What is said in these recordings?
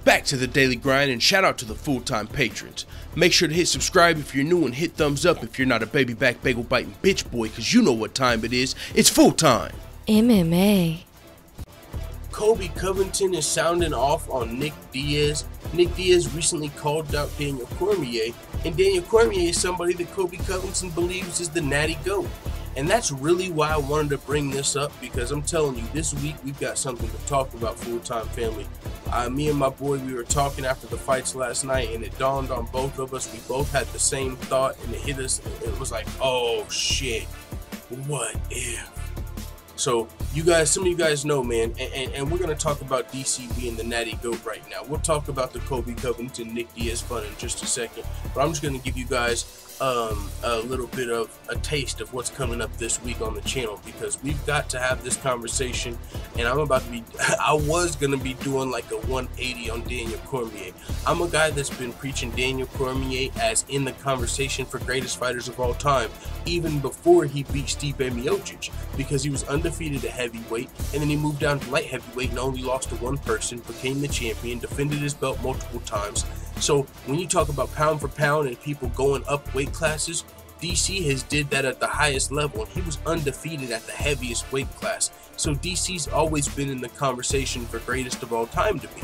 Back to the daily grind, and shout out to the full-time patrons. Make sure to hit subscribe if you're new and hit thumbs up if you're not a baby back bagel biting bitch boy, cause you know what time it is. It's full time. MMA. Colby Covington is sounding off on Nick Diaz. Nick Diaz recently called out Daniel Cormier, and Daniel Cormier is somebody that Colby Covington believes is the natty GOAT. And that's really why I wanted to bring this up, because I'm telling you, this week we've got something to talk about, full-time family. Me and my boy, we were talking after the fights last night, and it dawned on both of us. We both had the same thought, and it hit us. It was like, oh shit, what if? So you guys, some of you guys know, man, and we're gonna talk about DC being the natty GOAT right now. We'll talk about the Colby Covington, Nick Diaz fun in just a second, but I'm just gonna give you guys a little bit of a taste of what's coming up this week on the channel, because we've got to have this conversation, and I was gonna be doing like a 180 on Daniel Cormier. I'm a guy that's been preaching Daniel Cormier as in the conversation for greatest fighters of all time, even before he beat Stipe Miocic, because he was undefeated at heavyweight, and then he moved down to light heavyweight and only lost to one person, became the champion, defended his belt multiple times. So when you talk about pound for pound and people going up weight classes, DC has did that at the highest level, and he was undefeated at the heaviest weight class. So DC's always been in the conversation for greatest of all time to me.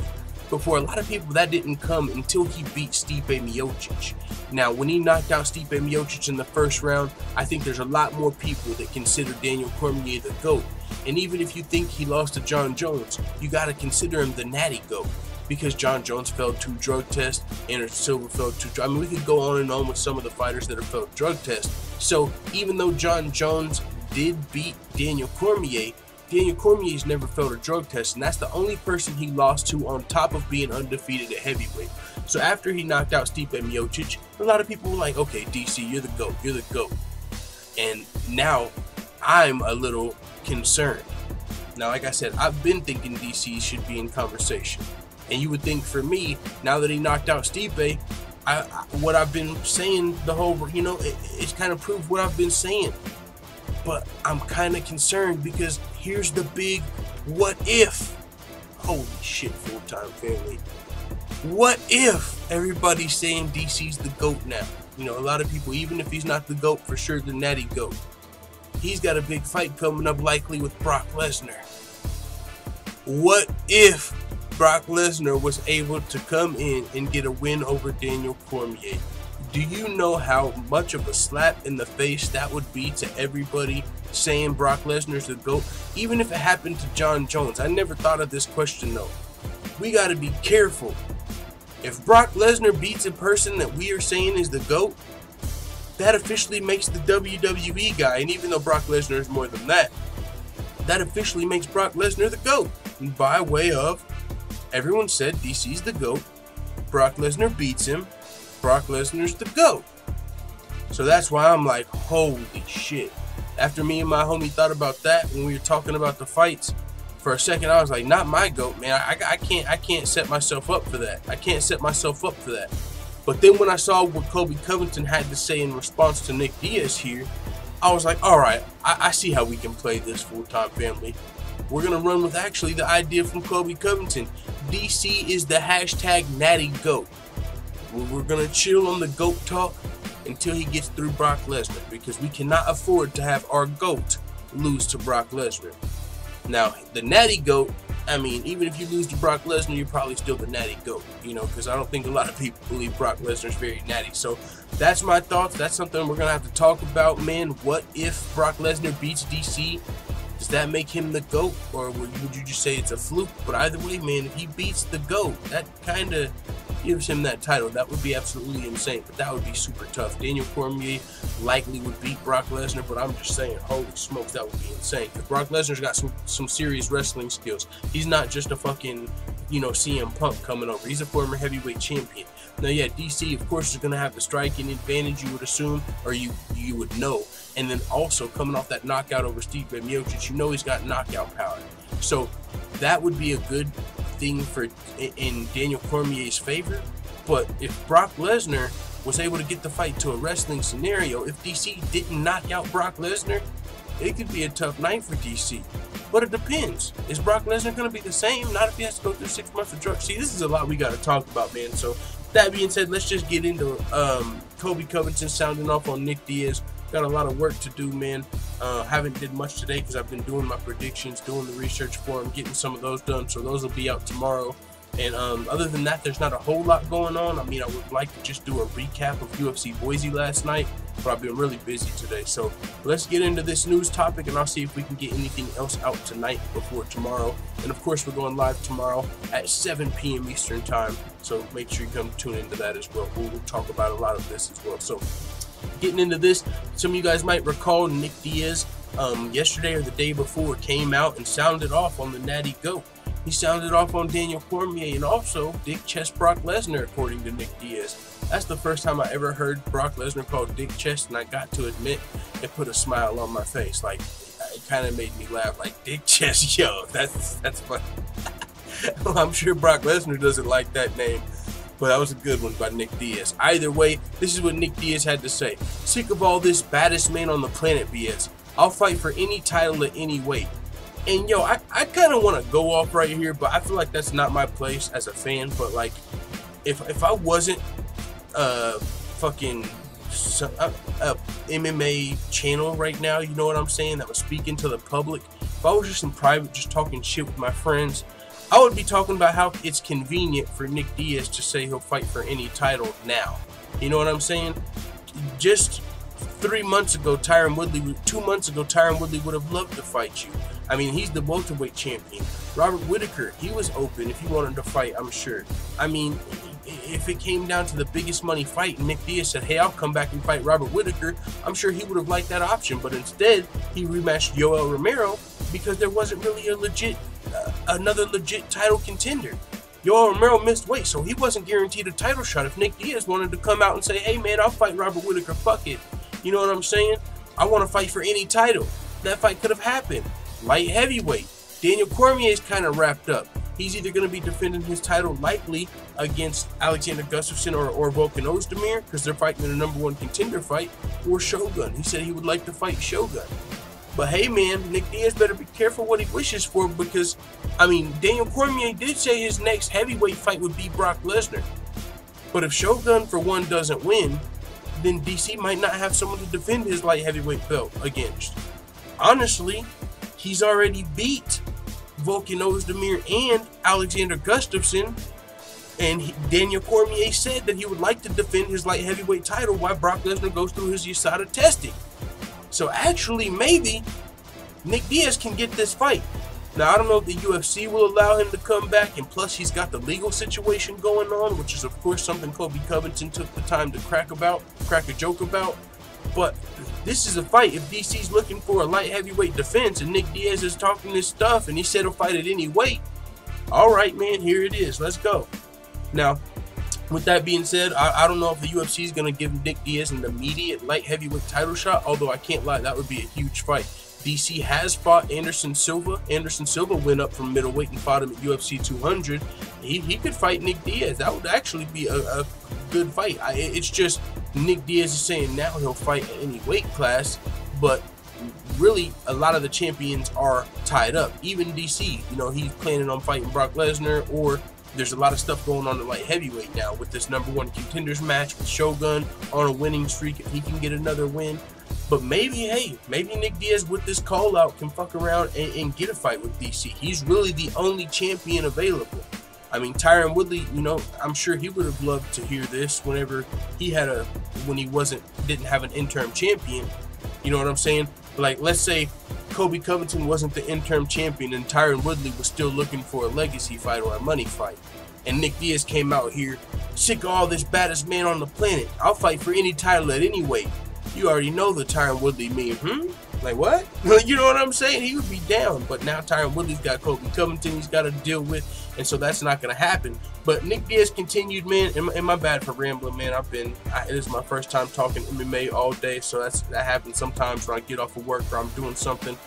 But for a lot of people, that didn't come until he beat Stipe Miocic. Now, when he knocked out Stipe Miocic in the first round, I think there's a lot more people that consider Daniel Cormier the GOAT. And even if you think he lost to John Jones, you got to consider him the natty GOAT, because John Jones failed 2 drug tests, Anderson Silva failed 2. I mean, we could go on and on with some of the fighters that have failed drug tests. So even though John Jones did beat Daniel Cormier's never failed a drug test, and that's the only person he lost to on top of being undefeated at heavyweight. So after he knocked out Stipe Miocic, a lot of people were like, okay, DC, you're the GOAT, you're the GOAT. And now I'm a little concerned. Now, like I said, I've been thinking DC should be in conversation. And you would think for me, now that he knocked out Stipe, what I've been saying the whole, it's kind of proved what I've been saying. But I'm kind of concerned, because here's the big what if. Holy shit, full-time family. What if everybody's saying DC's the GOAT now? A lot of people, even if he's not the GOAT, for sure the natty GOAT. He's got a big fight coming up, likely with Brock Lesnar. What if Brock Lesnar was able to come in and get a win over Daniel Cormier? Do you know how much of a slap in the face that would be to everybody saying Brock Lesnar's the GOAT? Even if it happened to John Jones. I never thought of this question though. We got to be careful. If Brock Lesnar beats a person that we are saying is the GOAT, that officially makes the WWE guy, and even though Brock Lesnar is more than that, that officially makes Brock Lesnar the GOAT. And by way of, everyone said DC's the GOAT, Brock Lesnar beats him, Brock Lesnar's the GOAT. So that's why I'm like, holy shit. After me and my homie thought about that when we were talking about the fights, for a second I was like, not my GOAT, man. I can't set myself up for that. I can't set myself up for that. But then when I saw what Colby Covington had to say in response to Nick Diaz here, I was like, all right, I see how we can play this, full-time family. We're going to run with actually the idea from Colby Covington. DC is the hashtag natty GOAT. We're going to chill on the GOAT talk until he gets through Brock Lesnar, because we cannot afford to have our GOAT lose to Brock Lesnar. Now, the natty GOAT, I mean, even if you lose to Brock Lesnar, you're probably still the natty GOAT, because I don't think a lot of people believe Brock Lesnar's very natty. So that's my thoughts. That's something we're going to have to talk about, man. What if Brock Lesnar beats DC? Does that make him the GOAT, or would you just say it's a fluke? But either way, man, if he beats the GOAT, that kind of gives him that title. That would be absolutely insane, but that would be super tough. Daniel Cormier likely would beat Brock Lesnar, but I'm just saying, holy smokes, that would be insane. Because Brock Lesnar's got some serious wrestling skills. He's not just a fucking, CM Punk coming over. He's a former heavyweight champion. Now, yeah, DC, of course, is going to have the striking advantage, you would assume, or you would know. And then also, coming off that knockout over Stipe Miocic, he's got knockout power. So that would be a good thing in Daniel Cormier's favor. But if Brock Lesnar was able to get the fight to a wrestling scenario, if DC didn't knock out Brock Lesnar, it could be a tough night for DC. But it depends. Is Brock Lesnar going to be the same? Not if he has to go through 6 months of drugs. See, this is a lot we got to talk about, man. So, that being said, let's just get into Colby Covington sounding off on Nick Diaz. Got a lot of work to do, man. Haven't did much today because I've been doing my predictions, doing the research for them, getting some of those done. So those will be out tomorrow. And other than that, there's not a whole lot going on. I mean, I would like to just do a recap of UFC Boise last night, but I've been really busy today. So let's get into this news topic, and I'll see if we can get anything else out tonight before tomorrow. And of course, we're going live tomorrow at 7 p.m. Eastern time. So make sure you come tune into that as well. We'll talk about a lot of this as well. So getting into this, some of you guys might recall Nick Diaz yesterday or the day before came out and sounded off on the Natty Goat. He sounded off on Daniel Cormier and also Dick Chest Brock Lesnar, according to Nick Diaz. That's the first time I ever heard Brock Lesnar called Dick Chest, and I got to admit it put a smile on my face. Like, it kind of made me laugh. Like, Dick Chest, yo, that's funny. Well, I'm sure Brock Lesnar doesn't like that name, but that was a good one by Nick Diaz. Either way, this is what Nick Diaz had to say. Sick of all this baddest man on the planet BS. I'll fight for any title at any weight. And yo, I kind of want to go off right here, but I feel like that's not my place as a fan. But like, if I wasn't fucking a MMA channel right now, you know what I'm saying, that was speaking to the public, if I was just in private, just talking shit with my friends, I would be talking about how it's convenient for Nick Diaz to say he'll fight for any title now. You know what I'm saying? Just 3 months ago, 2 months ago, Tyron Woodley would have loved to fight you. I mean, he's the welterweight champion. Robert Whittaker, he was open if he wanted to fight, I'm sure. I mean, if it came down to the biggest money fight and Nick Diaz said, hey, I'll come back and fight Robert Whittaker, I'm sure he would have liked that option. But instead, he rematched Yoel Romero because there wasn't really another legit title contender. Yoel Romero missed weight, so he wasn't guaranteed a title shot. If Nick Diaz wanted to come out and say, hey, man, I'll fight Robert Whittaker, fuck it. You know what I'm saying? I want to fight for any title. That fight could have happened. Light heavyweight. Daniel Cormier is kind of wrapped up. He's either going to be defending his title likely against Alexander Gustafsson or Volkan Ozdemir because they're fighting in a #1 contender fight, or Shogun. He said he would like to fight Shogun. But hey, man, Nick Diaz better be careful what he wishes for because, I mean, Daniel Cormier did say his next heavyweight fight would be Brock Lesnar. But if Shogun, for one, doesn't win, then DC might not have someone to defend his light heavyweight belt against. Honestly, he's already beat Volkan Ozdemir and Alexander Gustafsson, and Daniel Cormier said that he would like to defend his light heavyweight title while Brock Lesnar goes through his USADA testing. So actually, maybe Nick Diaz can get this fight. Now, I don't know if the UFC will allow him to come back, and plus he's got the legal situation going on, which is, of course, something Colby Covington took the time to crack a joke about. But this is a fight. If DC's looking for a light heavyweight defense and Nick Diaz is talking this stuff and he said he'll fight at any weight, all right, man, here it is. Let's go. Now, with that being said, I don't know if the UFC is going to give Nick Diaz an immediate light heavyweight title shot, although I can't lie, that would be a huge fight. DC has fought Anderson Silva. Anderson Silva went up from middleweight and fought him at UFC 200. He could fight Nick Diaz. That would actually be a good fight. It's just Nick Diaz is saying now he'll fight at any weight class, but really a lot of the champions are tied up. Even DC, you know, he's planning on fighting Brock Lesnar, or there's a lot of stuff going on in light heavyweight now with this #1 contenders match with Shogun on a winning streak. If he can get another win. But maybe, hey, maybe Nick Diaz with this call out can fuck around and get a fight with DC. He's really the only champion available. I mean, Tyron Woodley, you know, I'm sure he would have loved to hear this whenever he had when he didn't have an interim champion. You know what I'm saying? Like, let's say Colby Covington wasn't the interim champion and Tyron Woodley was still looking for a legacy fight or a money fight. And Nick Diaz came out here, sick of all this baddest man on the planet. I'll fight for any title at any weight. You already know the Tyron Woodley meme, Like, what? You know what I'm saying? He would be down. But now Tyron Woodley's got Colby Covington he's got to deal with, and so that's not going to happen. But Nick Diaz continued, man, and my bad for rambling, man. It is my first time talking MMA all day, so that happens sometimes when I get off of work or I'm doing something.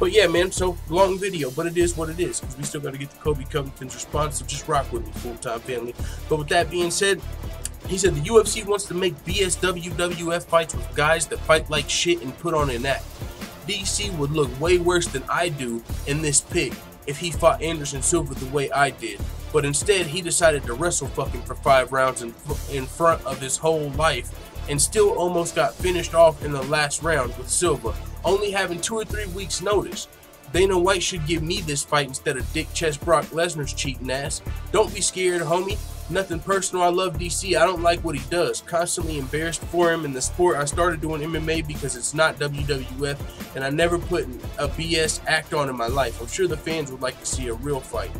But yeah, man, so long video, but it is what it is, because we still got to get the Colby Covington's response, so just rock with me, full-time family. But with that being said, he said the UFC wants to make BSWWF fights with guys that fight like shit and put on an act. DC would look way worse than I do in this pick if he fought Anderson Silva the way I did. But instead, he decided to wrestle fucking for 5 rounds in front of his whole life, and still almost got finished off in the last round with Silva, only having 2 or 3 weeks notice. Dana White should give me this fight instead of Dick Chest Brock Lesnar's cheating ass. Don't be scared, homie. Nothing personal. I love DC. I don't like what he does. Constantly embarrassed for him in the sport. I started doing MMA because it's not WWF, and I never put a BS act on in my life. I'm sure the fans would like to see a real fight.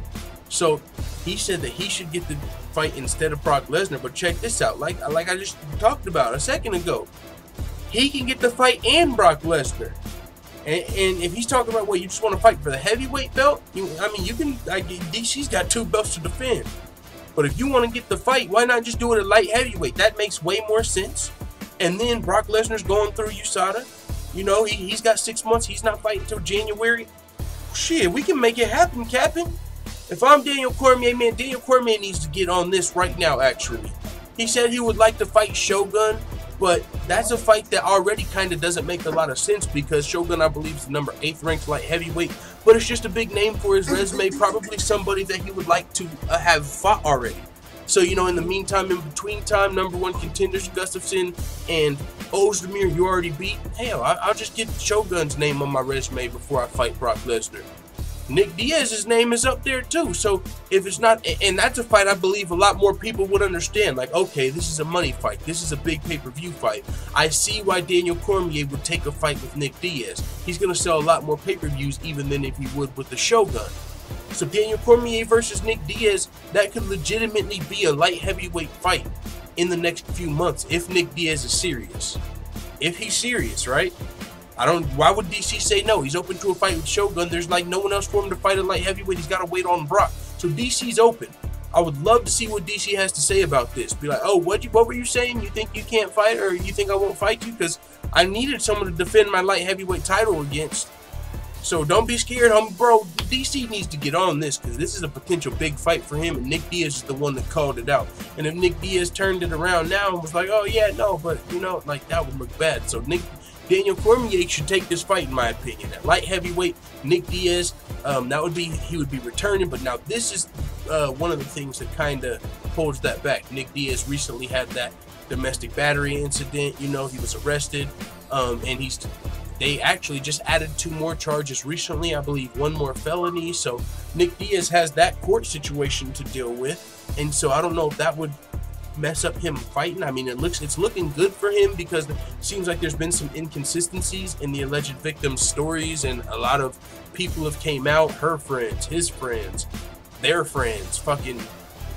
So he said that he should get the fight instead of Brock Lesnar. But check this out. Like I just talked about a second ago, he can get the fight and Brock Lesnar. And if he's talking about, well, you just want to fight for the heavyweight belt, you can. DC's got 2 belts to defend. But if you want to get the fight, why not just do it at light heavyweight? That makes way more sense. And then Brock Lesnar's going through USADA. You know, he's got 6 months. He's not fighting until January. Shit, we can make it happen, Captain. If I'm Daniel Cormier, man, Daniel Cormier needs to get on this right now, actually. He said he would like to fight Shogun, but that's a fight that already kind of doesn't make a lot of sense because Shogun, I believe, is the number 8th ranked light heavyweight, but it's just a big name for his resume, probably somebody that he would like to have fought already. So, you know, in the meantime, in between time, number 1 contenders, Gustafsson and Ozdemir, you already beat. Hell, I'll just get Shogun's name on my resume before I fight Brock Lesnar. Nick Diaz's name is up there too, so if it's not, and that's a fight I believe a lot more people would understand, like, okay, this is a money fight, this is a big pay-per-view fight. I see why Daniel Cormier would take a fight with Nick Diaz. He's going to sell a lot more pay-per-views even than if he would with the Shogun. So Daniel Cormier versus Nick Diaz, that could legitimately be a light heavyweight fight in the next few months if Nick Diaz is serious. If he's serious, right? Why would DC say no? He's open to a fight with Shogun. There's like no one else for him to fight at light heavyweight. He's got to wait on Brock. So DC's open. I would love to see what DC has to say about this. Be like, oh, what were you saying? You think you can't fight, or you think I won't fight you? Because I needed someone to defend my light heavyweight title against. So don't be scared, homie, bro. DC needs to get on this because this is a potential big fight for him, and Nick Diaz is the one that called it out. And if Nick Diaz turned it around now and was like, oh yeah, no, but you know, like that would look bad. So Daniel Cormier should take this fight, in my opinion. At light heavyweight, Nick Diaz, he would be returning. But now this is one of the things that kind of holds that back. Nick Diaz recently had that domestic battery incident. You know, he was arrested, and they actually just added 2 more charges recently. I believe 1 more felony. So Nick Diaz has that court situation to deal with, and so I don't know if that would mess up him fighting. I mean, it's looking good for him because it seems like there's been some inconsistencies in the alleged victim's stories, and a lot of people have came out, her friends, his friends, their friends, fucking,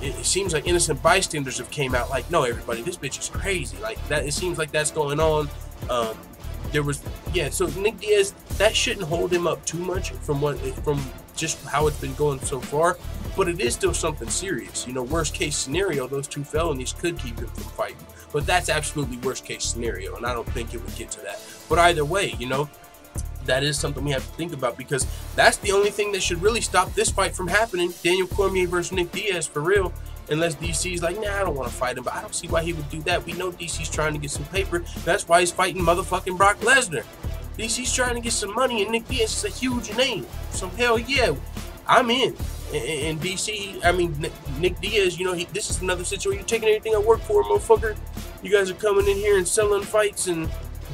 it seems like innocent bystanders have came out like, no, everybody, this bitch is crazy, like that. It seems like that's going on. So Nick Diaz, that shouldn't hold him up too much from just how it's been going so far, but it is still something serious. You know, worst case scenario, those 2 felonies could keep him from fighting, but that's absolutely worst case scenario, and I don't think it would get to that. But either way, you know, that is something we have to think about because that's the only thing that should really stop this fight from happening. Daniel Cormier versus Nick Diaz, for real. Unless DC's like, nah, I don't want to fight him, but I don't see why he would do that. We know DC's trying to get some paper. That's why he's fighting motherfucking Brock Lesnar. DC's trying to get some money, and Nick Diaz is a huge name. So hell yeah, I'm in. And DC, I mean, Nick Diaz, you know, this is another situation. You're taking everything I work for, motherfucker. You guys are coming in here and selling fights and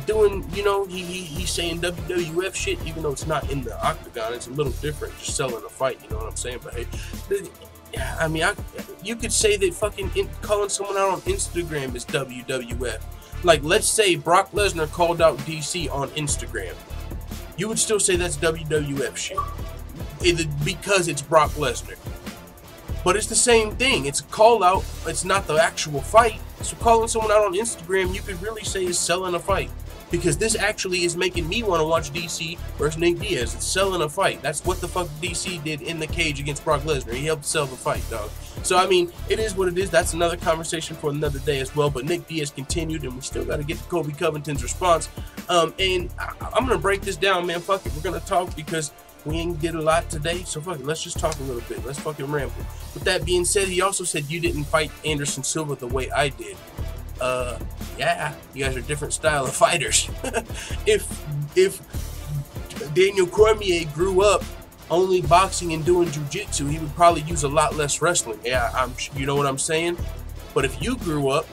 doing, you know, he's saying WWF shit, even though it's not in the octagon. It's a little different, just selling a fight, you know what I'm saying? But hey, I mean, you could say that fucking calling someone out on Instagram is WWF. Like, let's say Brock Lesnar called out DC on Instagram. You would still say that's WWF shit. Because it's Brock Lesnar. But it's the same thing. It's a call out. It's not the actual fight. So calling someone out on Instagram, you could really say is selling a fight. Because this actually is making me want to watch DC versus Nick Diaz. It's selling a fight. That's what the fuck DC did in the cage against Brock Lesnar. He helped sell the fight, dog. So, I mean, it is what it is. That's another conversation for another day as well. But Nick Diaz continued, and we still got to get to Colby Covington's response. And I'm going to break this down, man. Fuck it. We're going to talk because we ain't did a lot today. So, fuck it. Let's just talk a little bit. Let's fucking ramble. With that being said, he also said you didn't fight Anderson Silva the way I did. Yeah, you guys are different style of fighters. if Daniel Cormier grew up only boxing and doing jiu-jitsu, he would probably use a lot less wrestling. Yeah, you know what I'm saying? But if you grew up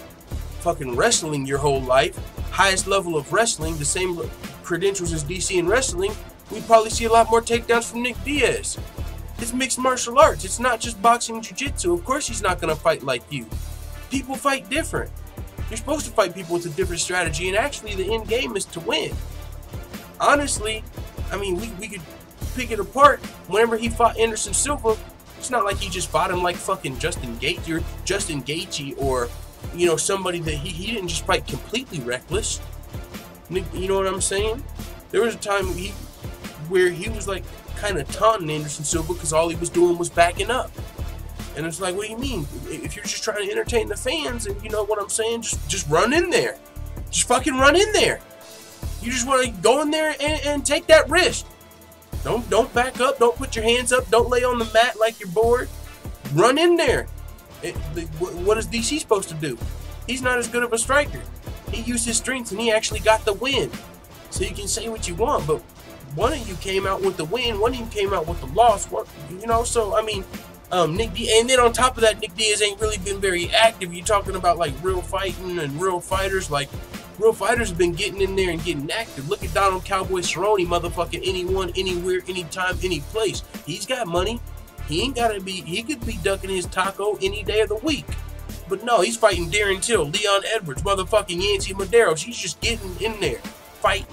fucking wrestling your whole life, highest level of wrestling, the same credentials as DC in wrestling, we'd probably see a lot more takedowns from Nick Diaz. It's mixed martial arts. It's not just boxing and jiu-jitsu. Of course he's not going to fight like you. People fight different. You're supposed to fight people with a different strategy, and actually the end game is to win. Honestly, I mean, we could pick it apart. Whenever he fought Anderson Silva, it's not like he just fought him like fucking Justin Gaethje or you know, somebody that he didn't just fight completely reckless. You know what I'm saying? There was a time where he was like kind of taunting Anderson Silva because all he was doing was backing up. And it's like, what do you mean? If you're just trying to entertain the fans, and you know what I'm saying, just run in there. Just fucking run in there. You just want to go in there and take that risk. Don't back up. Don't put your hands up. Don't lay on the mat like you're bored. Run in there. What is DC supposed to do? He's not as good of a striker. He used his strength and he actually got the win. So you can say what you want, but one of you came out with the win, one of you came out with the loss. You know, so I mean, Nick Diaz, and then on top of that, Nick Diaz ain't really been very active. You're talking about like real fighting and real fighters. Like real fighters have been getting in there and getting active. Look at Donald Cowboy Cerrone, motherfucking anyone, anywhere, anytime, any place. He's got money. He ain't gotta be. He could be ducking his taco any day of the week. But no, he's fighting Darren Till, Leon Edwards, motherfucking Yancy Medeiros. He's just getting in there, fighting.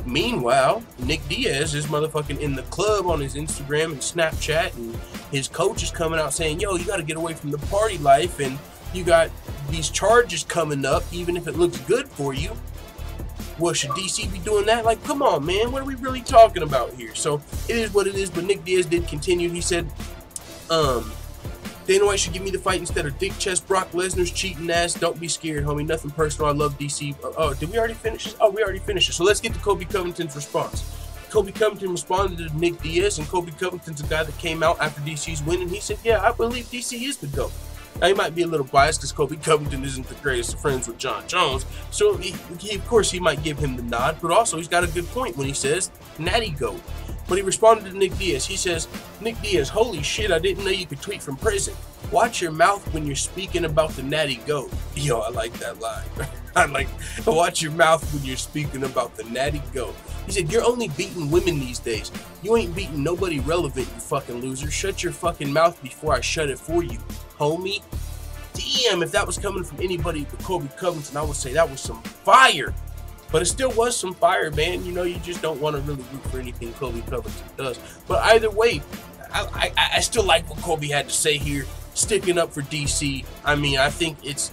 Meanwhile, Nick Diaz is motherfucking in the club on his Instagram and Snapchat, and his coach is coming out saying, yo, you got to get away from the party life, and you got these charges coming up, even if it looks good for you. Well, should DC be doing that? Like, come on, man, what are we really talking about here? So, it is what it is, but Nick Diaz did continue. He said, Dana White should give me the fight instead of Dick Chest Brock Lesnar's cheating ass. Don't be scared, homie. Nothing personal. I love DC. Oh, did we already finish this? Oh, we already finished it. So let's get to Colby Covington's response. Colby Covington responded to Nick Diaz, and Colby Covington's a guy that came out after DC's win, and he said, yeah, I believe DC is the GOAT. Now, he might be a little biased because Colby Covington isn't the greatest of friends with John Jones, so of course he might give him the nod, but also he's got a good point when he says, Natty GOAT. But he responded to Nick Diaz. He says, Nick Diaz, holy shit, I didn't know you could tweet from prison. Watch your mouth when you're speaking about the Natty GOAT. Yo, I like that line. I like, watch your mouth when you're speaking about the Natty GOAT. He said, you're only beating women these days. You ain't beating nobody relevant, you fucking loser. Shut your fucking mouth before I shut it for you, homie. Damn, if that was coming from anybody but Colby Covington, I would say that was some fire. But it still was some fire, man. You know, you just don't want to really root for anything Colby Covington does. But either way, I still like what Colby had to say here, sticking up for DC. I mean, I think it's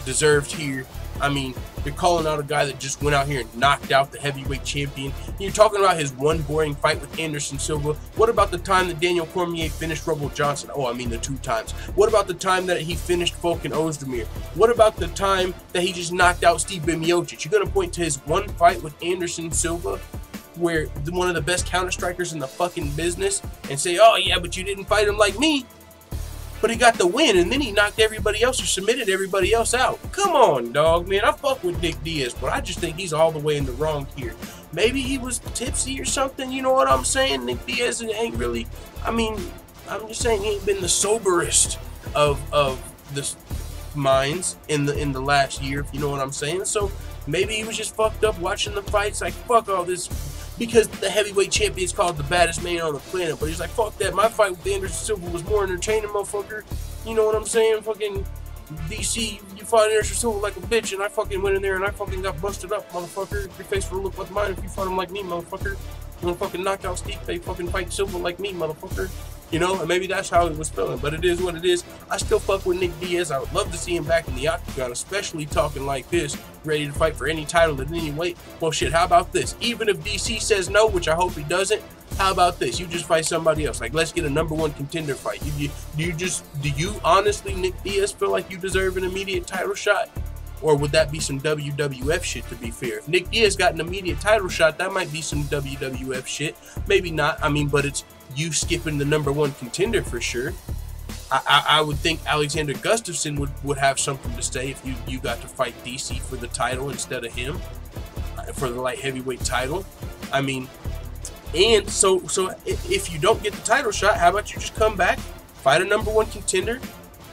deserved here. I mean, you're calling out a guy that just went out here and knocked out the heavyweight champion. You're talking about his one boring fight with Anderson Silva. What about the time that Daniel Cormier finished Rumble Johnson? Oh, I mean the 2 times. What about the time that he finished Volkan Ozdemir? What about the time that he just knocked out Stipe Miocic? You're going to point to his one fight with Anderson Silva, where one of the best counter-strikers in the fucking business, and say, oh yeah, but you didn't fight him like me. But he got the win, and then he knocked everybody else or submitted everybody else out. Come on, dog, man. I fuck with Nick Diaz, but I just think he's all the way in the wrong here. Maybe he was tipsy or something, you know what I'm saying? Nick Diaz ain't really, I mean, I'm just saying he ain't been the soberest of the minds in the last year, if you know what I'm saying. So maybe he was just fucked up watching the fights, like, fuck all this. Because the heavyweight champion is called the baddest man on the planet. But he's like, fuck that. My fight with Anderson Silva was more entertaining, motherfucker. You know what I'm saying? Fucking DC, you fought Anderson Silva like a bitch, and I fucking went in there and I fucking got busted up, motherfucker. Your face would look like mine if you fought him like me, motherfucker. You wanna fucking knock out Steve, they fucking fight Silva like me, motherfucker. You know, and maybe that's how it was feeling, but it is what it is. I still fuck with Nick Diaz. I would love to see him back in the octagon, especially talking like this, ready to fight for any title at any weight. Well, shit, how about this? Even if DC says no, which I hope he doesn't, how about this? You just fight somebody else. Like, let's get a #1 contender fight. Do you honestly, Nick Diaz, feel like you deserve an immediate title shot? Or would that be some WWF shit, to be fair? If Nick Diaz got an immediate title shot, that might be some WWF shit. Maybe not. I mean, but it's you skipping the #1 contender for sure. I would think Alexander Gustafsson would have something to say if you got to fight DC for the title instead of him, for the light heavyweight title. I mean, And so if you don't get the title shot, how about you just come back, fight a #1 contender?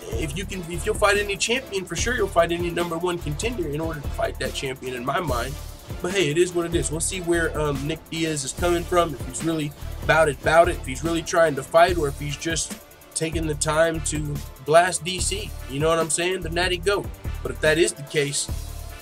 If you'll fight any champion, for sure you'll fight any #1 contender in order to fight that champion, in my mind. But hey, it is what it is. We'll see where Nick Diaz is coming from. If he's really about it, if he's really trying to fight, or if he's just taking the time to blast DC. You know what I'm saying? The Natty Goat. But if that is the case,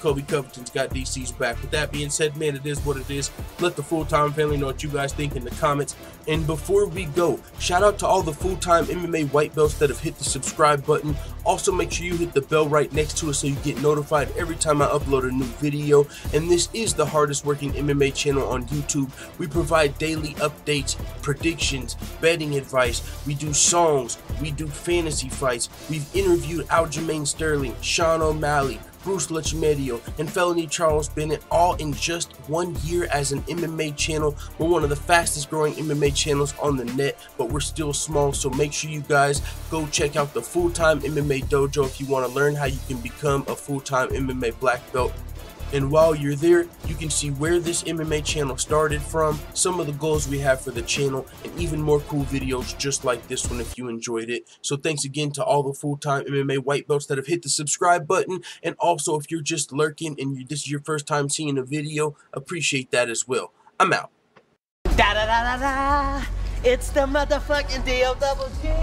Colby Covington's got DC's back. With that being said, man, it is what it is. Let the full-time family know what you guys think in the comments. And before we go, shout out to all the full-time MMA white belts that have hit the subscribe button. Also, make sure you hit the bell right next to it so you get notified every time I upload a new video. And this is the hardest working MMA channel on YouTube. We provide daily updates, predictions, betting advice. We do songs. We do fantasy fights. We've interviewed Aljamain Sterling, Sean O'Malley, Bruce Lachmedio, and Felony Charles Bennett, all in just 1 year as an MMA channel. We're one of the fastest growing MMA channels on the net, but we're still small, so make sure you guys go check out the Full-Time MMA Dojo if you want to learn how you can become a full-time MMA black belt. And while you're there, you can see where this MMA channel started from, some of the goals we have for the channel, and even more cool videos just like this one if you enjoyed it. So thanks again to all the full-time MMA white belts that have hit the subscribe button. And also, if you're just lurking and this is your first time seeing a video, appreciate that as well. I'm out. Da da da da da. It's the motherfucking DOJ.